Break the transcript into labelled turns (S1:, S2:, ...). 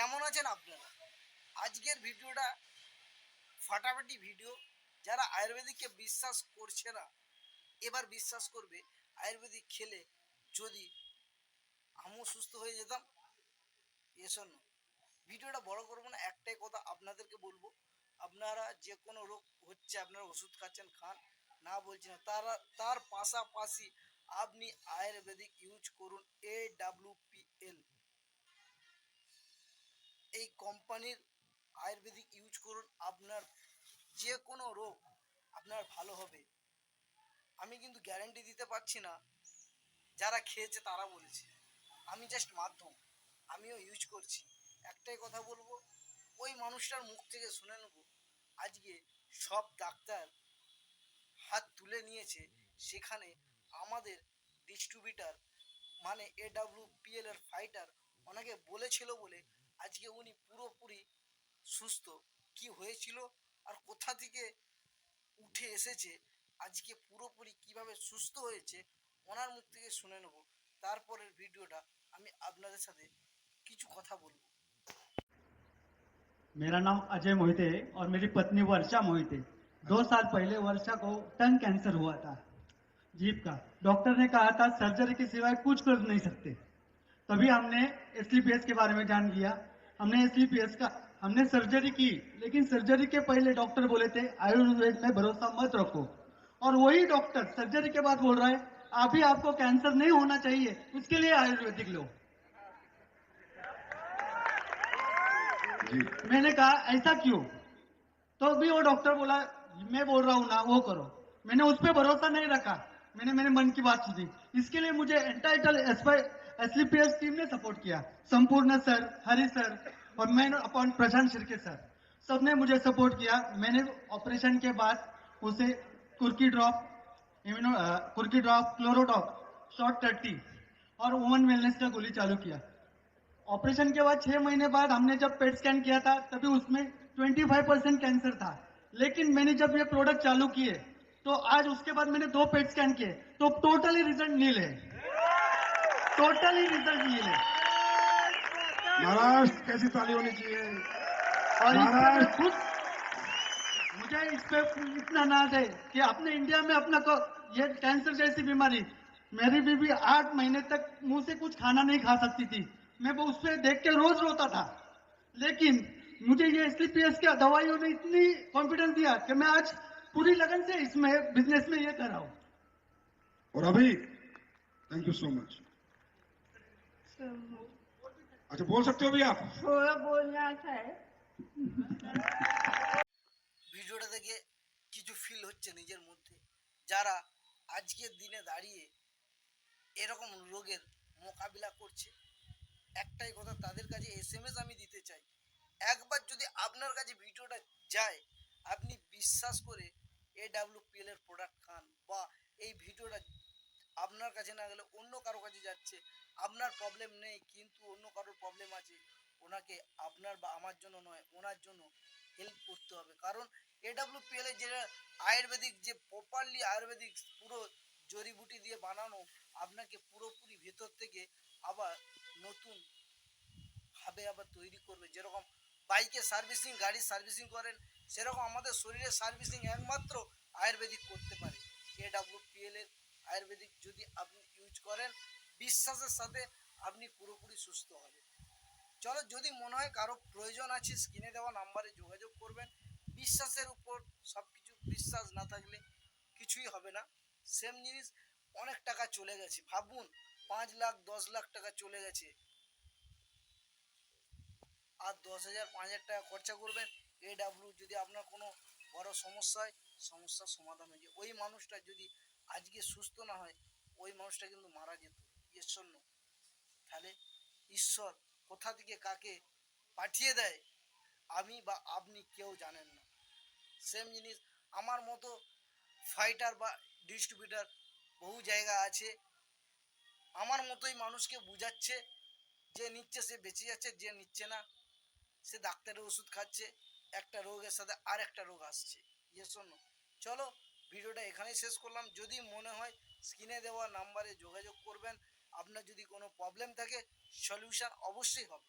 S1: কেমন আছেন আপনারা? আজকের ভিডিওটা ফাটাফাটি ভিডিও। যারা আয়ুর্বেদিককে বিশ্বাস করছে না, এবার বিশ্বাস করবে। আয়ুর্বেদিক খেলে যদি আমিও সুস্থ হয়ে যেতাম। এসব না, ভিডিওটা বড় করবো না, একটাই কথা আপনাদেরকে বলবো। আপনারা যে কোনো রোগ হচ্ছে, আপনারা ওষুধ খাচ্ছেন, খান, না বলছি না, তার পাশাপাশি আপনি আয়ুর্বেদিক ইউজ করুন। AWPL এই কোম্পানির আয়ুর্বেদিক ইউজ করুন, আপনার যে কোনো রোগ আপনার ভালো হবে। আমি কিন্তু গ্যারান্টি দিতে পারছি না, যারা খেয়েছে তারা বলেছে, আমি জাস্ট মাধ্যম, আমিও ইউজ করছি। একটাই কথা বলবো, ওই মানুষটার মুখ থেকে শুনে নেবো। আজকে সব ডাক্তার হাত তুলে নিয়েছে, সেখানে আমাদের ডিস্ট্রিবিউটার মানে AWPL এর ফাইটার ওনাকে বলেছিল বলে আজকে উনি পুরোপুরি সুস্থ। কি হয়েছিল আর কোথা থেকে উঠে এসেছে, আজকে পুরোপুরি কিভাবে সুস্থ হয়েছে ওনার মুখ থেকে শুনে নেব। তারপরের ভিডিওটা আমি আপনাদের সাথে কিছু কথা বলবো।
S2: मेरा नाम अजय मोहिते है और मेरी पत्नी वर्षा मोहिते। 2 साल पहले वर्षा को टंग कैंसर हुआ था, जीभ का। डॉक्टर ने कहा था सर्जरी के सिवाय कुछ कर नहीं सकते। तभी हमने एसलीपीएस के बारे में जान लिया। हमने सर्जरी की, लेकिन सर्जरी के पहले डॉक्टर बोले थे आयुर्वेद में भरोसा मत रखो। और वही डॉक्टर सर्जरी के बाद बोल रहा है अभी आपको कैंसर नहीं होना चाहिए, उसके लिए आयुर्वेदिक लो। जी। मैंने कहा ऐसा क्यों? तो भी वो डॉक्टर बोला मैं बोल रहा हूं ना वो करो। मैंने उस पर भरोसा नहीं रखा, मैंने मेरे मन की बात सुनी। इसके लिए मुझे एंटाइटल एसलीपीएस टीम ने सपोर्ट किया। संपूर्ण सर, हरि सर और मैं अपॉन प्रशांत शिर्के सर, सबने मुझे सपोर्ट किया। मैंने ऑपरेशन के बाद उसे कुर्की ड्रॉप, क्लोरोडॉप शॉर्ट 30 और वुमन वेलनेस का गोली चालू किया। ऑपरेशन के बाद 6 महीने बाद हमने जब पेट स्कैन किया था तभी उसमें 25% कैंसर था। लेकिन मैंने जब ये प्रोडक्ट चालू किए तो आज उसके बाद मैंने 2 पेट स्कैन किए तो टोटली रिजल्ट नील है, टोटली रिजल्ट नील है।
S3: महाराज कैसी ताली होनी चाहिए।
S2: और इससे मैं खुद, मुझे इस पे इतना नाज है कि अपने इंडिया में ये कैंसर जैसी बीमारी, मेरी बीवी 8 महीने तक मुंह से कुछ खाना नहीं खा सकती थी। मैं वो उस पर देख के रोज रोता था, लेकिन मुझे ये एसलीपीएस की दवाइयों ने इतनी कॉन्फिडेंस दिया कि मैं आज पूरी लगन से इसमें बिजनेस में ये कर रहा हूं।
S3: और अभी थैंक यू सो मच। अच्छा बोल सकते हो भी आप?
S4: थोड़ा बोलना था।
S1: ভিডিওটা দেখে কিছু ফিল হচ্ছে নিজের মধ্যে, যারা আজকের দিনে দাঁড়িয়ে এরকম রোগের মোকাবিলা করছে। একটাই কথা তাদের কাছে SMS আমি দিতে চাই, একবার যদি আপনার কাছে ভিডিওটা যায়, আপনি বিশ্বাস করে AWPL এর প্রোডাক্ট খান, বা এই ভিডিওটা আপনার কাছে না গেলে অন্য কারো কাছে যাচ্ছে, আপনার প্রবলেম নেই কিন্তু অন্য কারোর প্রবলেম আছে, ওনাকে আপনার বা আমার জন্য নয়, ওনার জন্য হেল্প করতে হবে। কারণ AWPL এর যেটা আয়ুর্বেদিক, যে প্রপারলি আয়ুর্বেদিক পুরো জড়িবুটি দিয়ে বানানো, আপনাকে পুরোপুরি ভেতর থেকে আবার নতুন ভাবে আবার তৈরি করবে। যেরকম বাইকের সার্ভিসিং, গাড়ির সার্ভিসিং করেন, সেরকম আমাদের শরীরের সার্ভিসিং একমাত্র আয়ুর্বেদিক করতে পারে। AWPL এর আয়ুর্বেদিক যদি আপনি ইউজ করেন, বিশ্বাসের সাথে আপনি পুরোপুরি সুস্থ হবেন। চলো, যদি মনে হয় কারো প্রয়োজন আছে, স্ক্রিনে দেওয়া নাম্বারে যোগাযোগ করবেন। বিশ্বাসের উপর সব কিছু, বিশ্বাস না থাকলে কিছুই হবে না। সেম জিনিস, অনেক টাকা চলে গেছে, ভাবুন 5 লাখ 10 লাখ টাকা চলে গেছে, আর 10,000 5,000 টাকা খরচা করবেন। যদি আপনার কোনো বড় সমস্যা হয়, সমস্যার সমাধান হয়ে যায়। ওই মানুষটা যদি আজকে সুস্থ না হয়, ওই মানুষটা কিন্তু মারা যেত। এর জন্য তাহলে ঈশ্বর কোথা থেকে কাকে পাঠিয়ে দেয়, আমি বা আপনি কেউ জানেন না। সেম জিনিস, আমার মতো ফাইটার বা ডিস্ট্রিবিউটার বহু জায়গা আছে, আমার মতোই মানুষকে বুঝাচ্ছে। যে নিচ্ছে সে বেঁচে যাচ্ছে, যে নিচ্ছে না সে ডাক্তারের ওষুধ খাচ্ছে, একটা রোগের সাথে আর একটা রোগ আসছে। ইয়ে শোনো, চলো ভিডিওটা এখানেই শেষ করলাম। যদি মনে হয় স্ক্রিনে দেওয়া নাম্বারে যোগাযোগ করবেন। আপনার যদি কোনো প্রবলেম থাকে, সলিউশন অবশ্যই হবে।